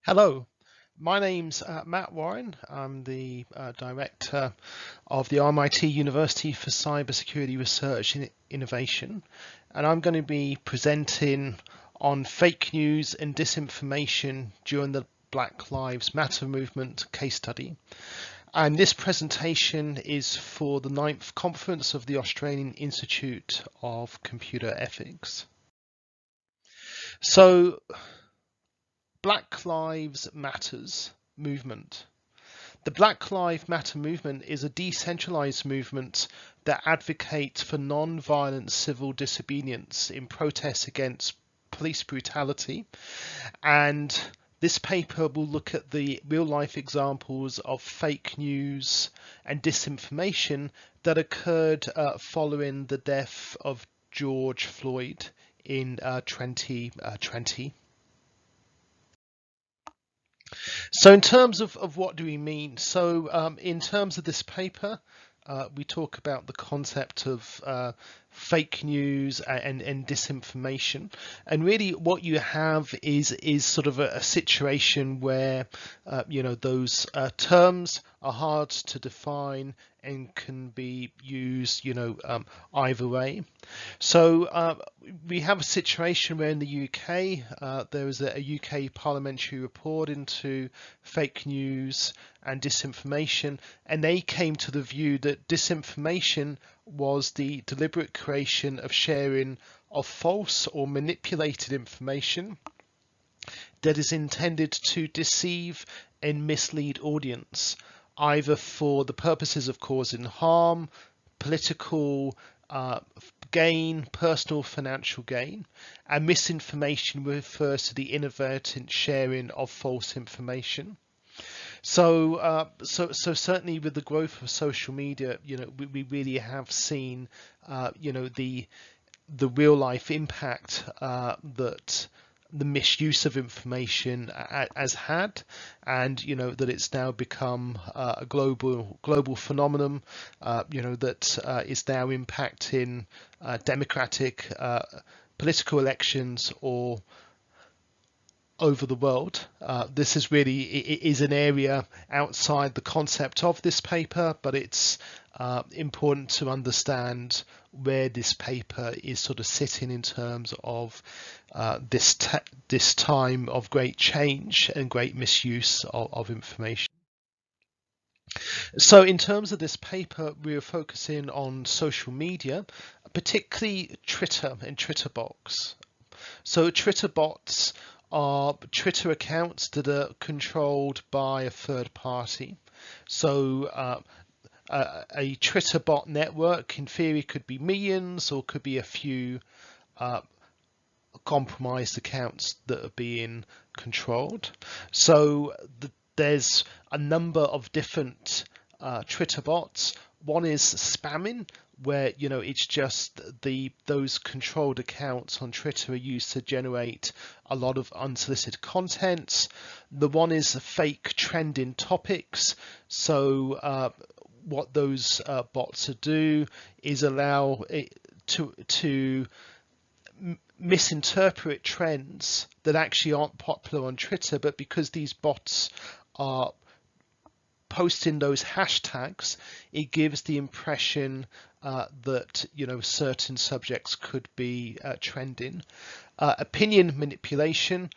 Hello, my name's Matt Warren. I'm the director of the RMIT University for Cybersecurity Research and Innovation, and I'm going to be presenting on fake news and disinformation during the Black Lives Matter movement case study. And this presentation is for the 9th conference of the Australian Institute of Computer Ethics. So, Black Lives Matters movement. The Black Lives Matter movement is a decentralized movement that advocates for non-violent civil disobedience in protest against police brutality. And this paper will look at the real-life examples of fake news and disinformation that occurred following the death of George Floyd in 2020. So in terms of what do we mean? So in terms of this paper, we talk about the concept of fake news and disinformation, and really what you have is sort of a situation where those terms are hard to define and can be used either way. So we have a situation where in the UK there was a UK parliamentary report into fake news and disinformation, and they came to the view that disinformation was the deliberate creation of sharing of false or manipulated information that is intended to deceive and mislead audience, either for the purposes of causing harm, political gain, personal financial gain, and misinformation refers to the inadvertent sharing of false information. So certainly with the growth of social media, we really have seen, the real life impact that the misuse of information has had, and that it's now become a global phenomenon, that is now impacting democratic political elections or over the world. This is really is an area outside the concept of this paper, but it's important to understand where this paper is sort of sitting in terms of this time of great change and great misuse of information. So in terms of this paper, we are focusing on social media, particularly Twitter and Twitter bots. So Twitter bots are Twitter accounts that are controlled by a third party. So a Twitter bot network in theory could be millions or could be a few compromised accounts that are being controlled. So there's a number of different Twitter bots. One is spamming, where it's just those controlled accounts on Twitter are used to generate a lot of unsolicited content. The one is fake trending topics. So what those bots do is allow it to misinterpret trends that actually aren't popular on Twitter, but because these bots are posting those hashtags, it gives the impression that certain subjects could be trending. Opinion manipulation,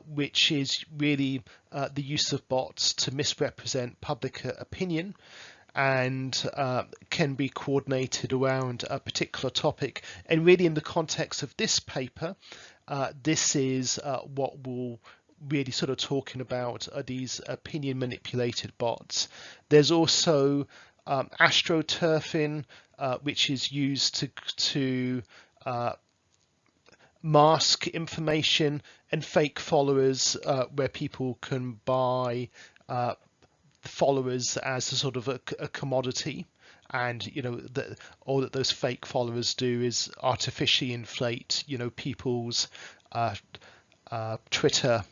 which is really the use of bots to misrepresent public opinion, and can be coordinated around a particular topic. And really in the context of this paper, this is what we'll really sort of talking about are these opinion manipulated bots. There's also astroturfing, which is used to mask information, and fake followers, where people can buy followers as a sort of a commodity, and all that those fake followers do is artificially inflate people's Twitter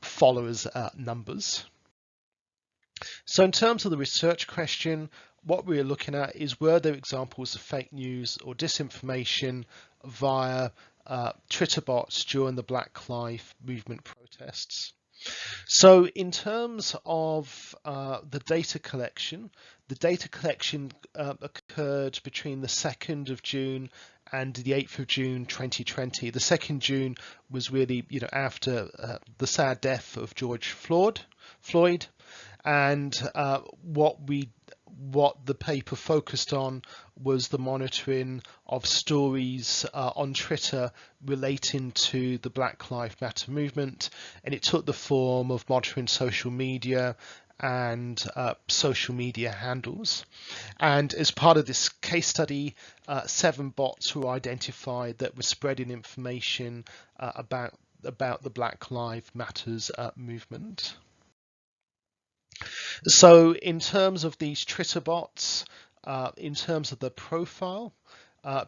followers numbers. So in terms of the research question, what we're looking at is, were there examples of fake news or disinformation via Twitter bots during the Black Lives Movement protests? So in terms of the data collection occurred between the 2nd of June and the 8th of June 2020. The 2nd June was really, after the sad death of George Floyd, and what the paper focused on was the monitoring of stories on Twitter relating to the Black Lives Matter movement, and it took the form of monitoring social media and social media handles. And as part of this case study, 7 bots were identified that were spreading information about the Black Lives Matters movement. So in terms of these Twitter bots, in terms of the profile,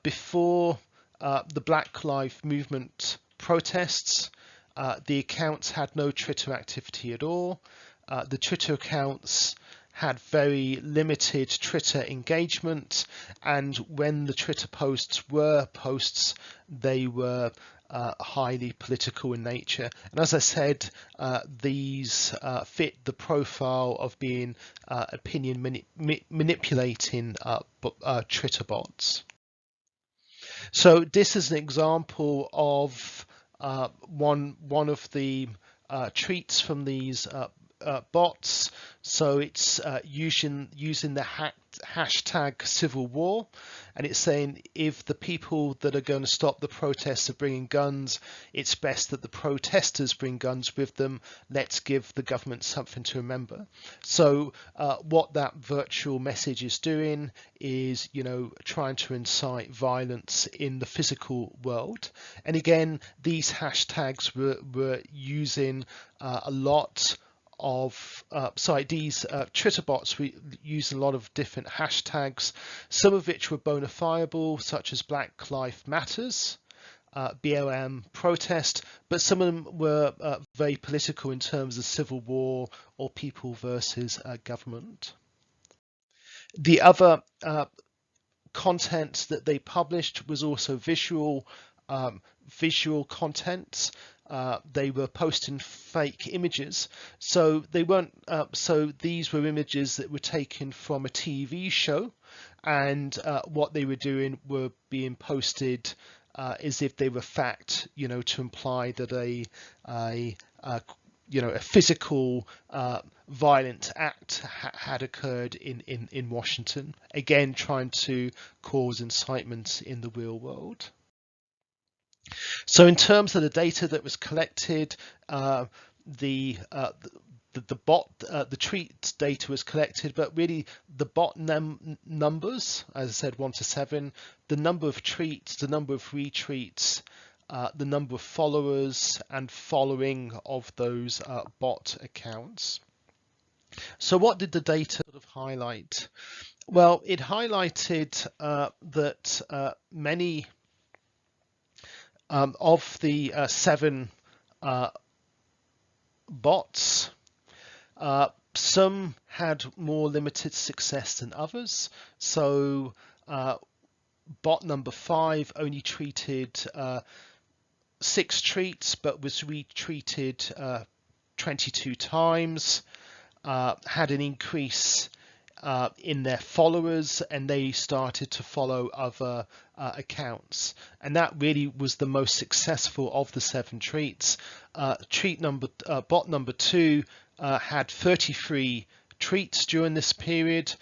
before the Black Lives Movement protests, the accounts had no Twitter activity at all. The Twitter accounts had very limited Twitter engagement, and when the Twitter posts were posts, they were highly political in nature. And as I said, these fit the profile of being opinion manipulating Twitter bots. So this is an example of one of the tweets from these bots. So it's using the hashtag civil war, and it's saying if the people that are going to stop the protests are bringing guns, it's best that the protesters bring guns with them. Let's give the government something to remember. So what that virtual message is doing is, trying to incite violence in the physical world. And again, these hashtags were using a lot of these Twitter bots. We use a lot of different hashtags, some of which were bona fiable, such as Black Lives Matters, BLM protest, but some of them were very political in terms of civil war or people versus government. The other content that they published was also visual content. They were posting fake images, so they weren't. So these were images that were taken from a TV show, and what they were doing were being posted as if they were fact, to imply that a physical violent act had occurred in Washington, again trying to cause incitement in the real world. So in terms of the data that was collected, the tweet data was collected, but really the bot numbers, as I said, 1 to 7, the number of tweets, the number of retweets, the number of followers and following of those bot accounts. So what did the data sort of highlight? Well, it highlighted that many of the 7 bots, some had more limited success than others. So bot number 5 only treated 6 tweets, but was retweeted 22 times, had an increase in their followers, and they started to follow other accounts, and that really was the most successful of the 7 tweets. Bot number 2 had 33 tweets during this period.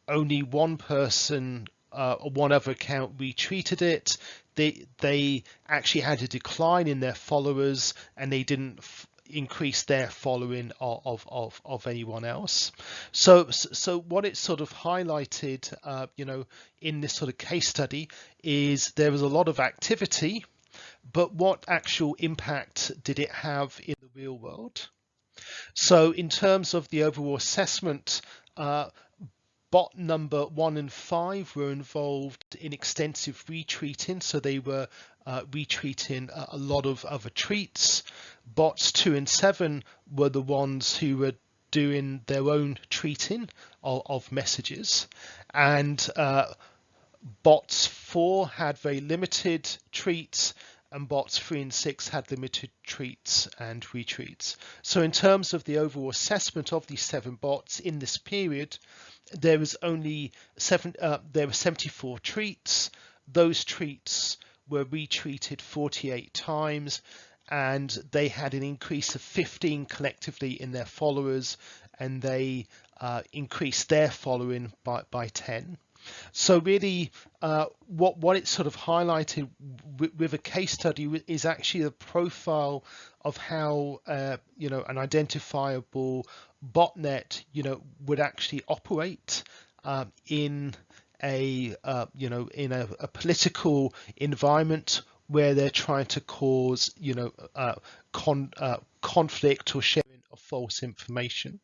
Only one person, one other account, retweeted it. They actually had a decline in their followers, and they didn't increase their following of anyone else. So what it sort of highlighted, in this sort of case study, is there was a lot of activity, but what actual impact did it have in the real world? So in terms of the overall assessment, bot number 1 and 5 were involved in extensive retweeting, so they were retweeting a lot of other tweets. Bots 2 and 7 were the ones who were doing their own tweeting of messages, and bots 4 had very limited tweets, and bots 3 and 6 had limited treats and retreats. So in terms of the overall assessment of these 7 bots in this period, there was only there were 74 treats. Those treats were retreated 48 times, and they had an increase of 15 collectively in their followers, and they increased their following by 10. So really, what it's sort of highlighted with a case study is actually a profile of how an identifiable botnet would actually operate in a political environment where they're trying to cause conflict or sharing of false information.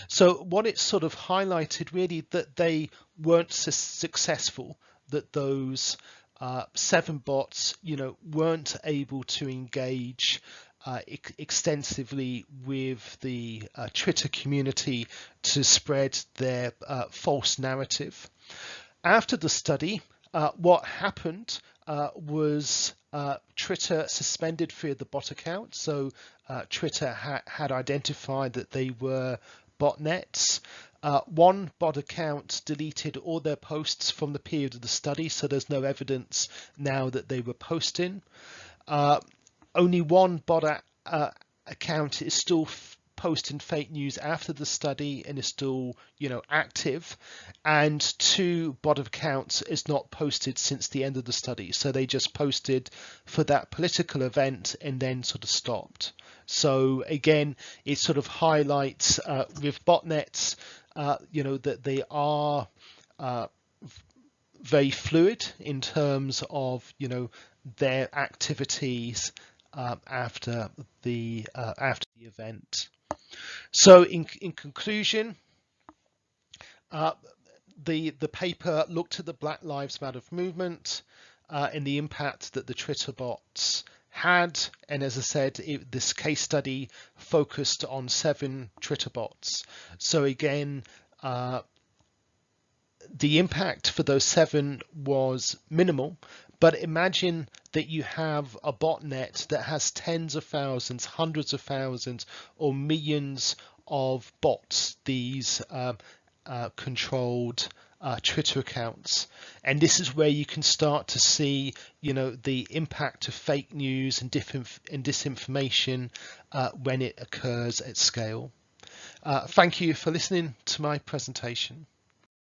So what it sort of highlighted really that they weren't successful, that those 7 bots weren't able to engage extensively with the Twitter community to spread their false narrative. After the study, what happened was Twitter suspended 3 of the bot accounts. So Twitter had identified that they were botnets. 1 bot account deleted all their posts from the period of the study, so there's no evidence now that they were posting. Only 1 bot account is still posting fake news after the study and is still active, and 2 bot accounts is not posted since the end of the study, so they just posted for that political event and then sort of stopped. So again, it sort of highlights with botnets that they are very fluid in terms of their activities after the event. So in conclusion, the paper looked at the Black Lives Matter movement and the impact that the Twitter bots had, and as I said, this case study focused on 7 Twitter bots. So again, the impact for those 7 was minimal, but imagine that you have a botnet that has tens of thousands, hundreds of thousands, or millions of bots, these controlled Twitter accounts. And this is where you can start to see, the impact of fake news and disinformation when it occurs at scale. Thank you for listening to my presentation.